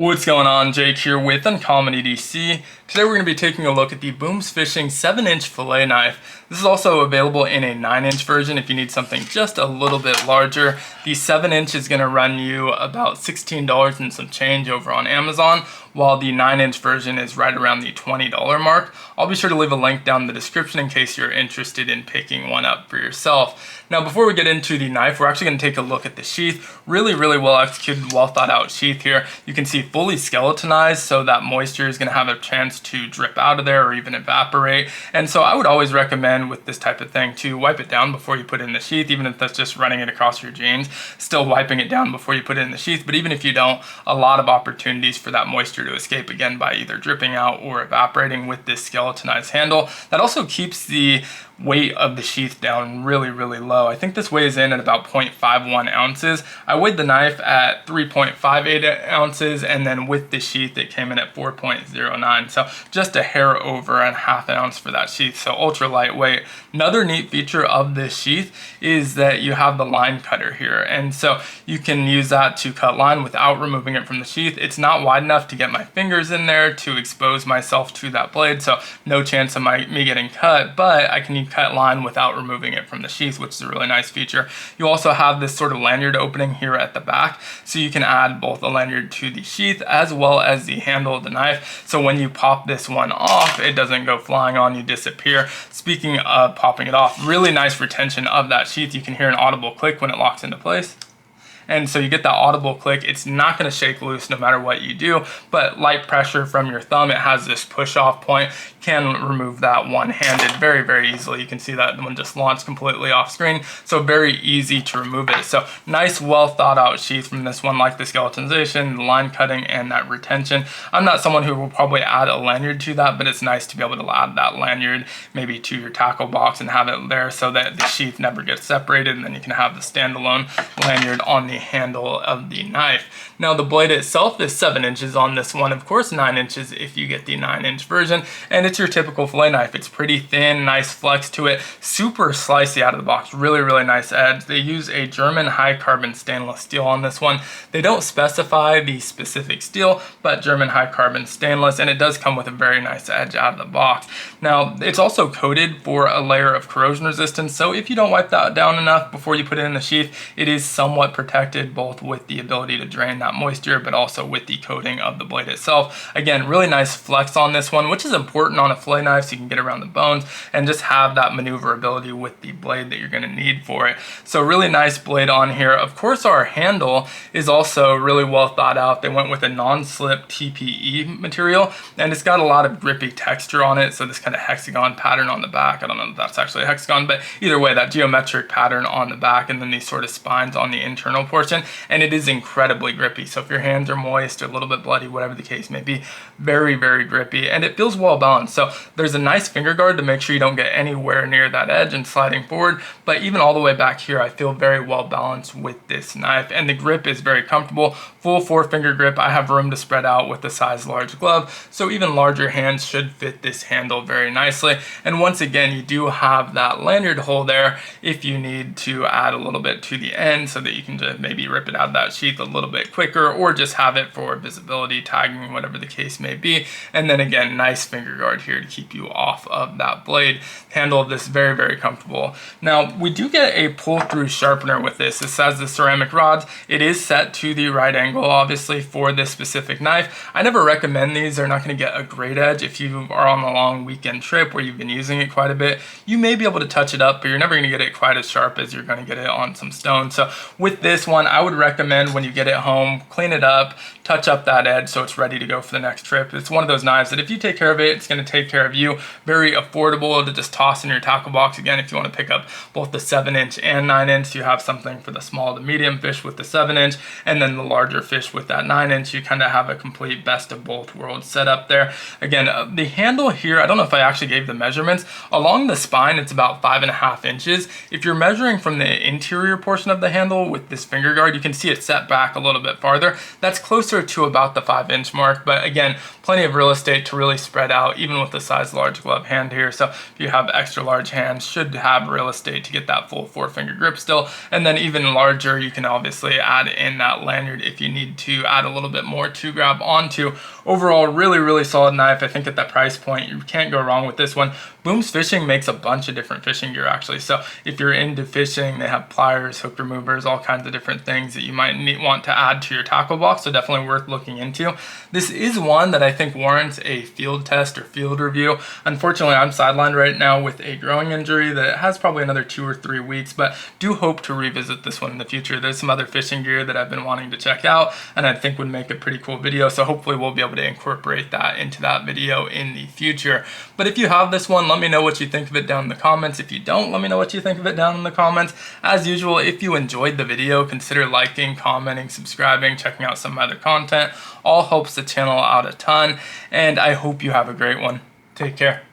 What's going on? Jake here with Uncommon EDC. Today we're going to be taking a look at the Booms Fishing 7-inch fillet knife. This is also available in a 9-inch version if you need something just a little bit larger. The 7-inch is going to run you about $16 and some change over on Amazon, while the 9-inch version is right around the $20 mark. I'll be sure to leave a link down in the description in case you're interested in picking one up for yourself. Now, before we get into the knife, we're actually going to take a look at the sheath. Really well executed, well thought out sheath here. You can see fully skeletonized, so that moisture is going to have a chance to drip out of there or even evaporate. And so I would always recommend with this type of thing to wipe it down before you put it in the sheath, even if that's just running it across your jeans, still wiping it down before you put it in the sheath. But even if you don't, a lot of opportunities for that moisture to escape, again, by either dripping out or evaporating with this skeletonized handle. That also keeps the weight of the sheath down really low. I think this weighs in at about 0.51 ounces. I weighed the knife at 3.58 ounces, and then with the sheath it came in at 4.09, so just a hair over a ½ ounce for that sheath, so ultra lightweight. Another neat feature of this sheath is that you have the line cutter here, and so you can use that to cut line without removing it from the sheath. It's not wide enough to get my fingers in there to expose myself to that blade, so no chance of me getting cut, but I can cut line without removing it from the sheath, which is a really nice feature. You also have this sort of lanyard opening here at the back, so you can add both a lanyard to the sheath as well as the handle of the knife, so when you pop this one off, it doesn't go flying on you, disappear. Speaking of popping it off, really nice retention of that sheath. You can hear an audible click when it locks into place. And so you get that audible click. It's not going to shake loose no matter what you do, but light pressure from your thumb, it has this push off point, can remove that one-handed very easily. You can see that one just launched completely off screen, so very easy to remove it. So nice, well thought out sheath from this one, like the skeletonization, the line cutting, and that retention. I'm not someone who will probably add a lanyard to that, but it's nice to be able to add that lanyard maybe to your tackle box and have it there so that the sheath never gets separated, and then you can have the standalone lanyard on the handle of the knife. Now the blade itself is 7 inches on this one, of course 9 inches if you get the 9-inch version, and it's your typical fillet knife. It's pretty thin, nice flex to it, super slicey out of the box, really nice edge. They use a German high carbon stainless steel on this one. They don't specify the specific steel, but German high carbon stainless, and it does come with a very nice edge out of the box. Now it's also coated for a layer of corrosion resistance, so if you don't wipe that down enough before you put it in the sheath, it is somewhat protected, both with the ability to drain that moisture but also with the coating of the blade itself. Again, really nice flex on this one, which is important on a fillet knife so you can get around the bones and just have that maneuverability with the blade that you're going to need for it. So really nice blade on here. Of course, our handle is also really well thought out. They went with a non-slip TPE material, and it's got a lot of grippy texture on it, so this kind of hexagon pattern on the back. I don't know if that's actually a hexagon, but either way, that geometric pattern on the back, and then these sort of spines on the internal portion, and it is incredibly grippy. So if your hands are moist or a little bit bloody, whatever the case may be, very grippy, and it feels well balanced. So there's a nice finger guard to make sure you don't get anywhere near that edge and sliding forward, but even all the way back here, I feel very well balanced with this knife, and the grip is very comfortable. Full 4-finger grip. I have room to spread out with the size large glove, so even larger hands should fit this handle very nicely. And once again, you do have that lanyard hole there if you need to add a little bit to the end so that you can just maybe rip it out of that sheath a little bit quicker, or just have it for visibility, tagging, whatever the case may be. And then again, nice finger guard here to keep you off of that blade. Handle of this very comfortable. Now we do get a pull-through sharpener with this. This has the ceramic rods. It is set to the right angle, obviously, for this specific knife. I never recommend these. They're not going to get a great edge. If you are on a long weekend trip where you've been using it quite a bit, you may be able to touch it up, but you're never going to get it quite as sharp as you're going to get it on some stone. So with this one, I would recommend when you get it home, clean it up, touch up that edge so it's ready to go for the next trip. It's one of those knives that if you take care of it, it's going to take care of you. Very affordable to just toss in your tackle box. Again, if you want to pick up both the 7-inch and 9-inch, you have something for the small to medium fish with the 7-inch, and then the larger fish with that 9-inch. You kind of have a complete best of both worlds set up there. Again, the handle here, I don't know if I actually gave the measurements. Along the spine, it's about 5.5 inches. If you're measuring from the interior portion of the handle with this finger guard, you can see it set back a little bit farther. That's closer to about the 5-inch mark, but again, plenty of real estate to really spread out, even with the size large glove hand here. So if you have extra large hands, should have real estate to get that full 4-finger grip still. And then even larger, you can obviously add in that lanyard if you need to add a little bit more to grab onto. Overall, really solid knife. I think at that price point, you can't go wrong with this one. Booms Fishing makes a bunch of different fishing gear actually. So if you're into fishing, they have pliers, hook removers, all kinds of different things that you might want to add to your tackle box. So definitely worth looking into. This is one that I think warrants a field test or field review. Unfortunately, I'm sidelined right now with a growing injury that has probably another 2 or 3 weeks, but do hope to revisit this one in the future. There's some other fishing gear that I've been wanting to check out and I think would make a pretty cool video. So hopefully we'll be able to incorporate that into that video in the future. But if you have this one, let me know what you think of it down in the comments. If you don't, let me know what you think of it down in the comments. As usual, if you enjoyed the video, consider liking, commenting, subscribing, checking out some other content. All helps the channel out a ton, and I hope you have a great one. Take care.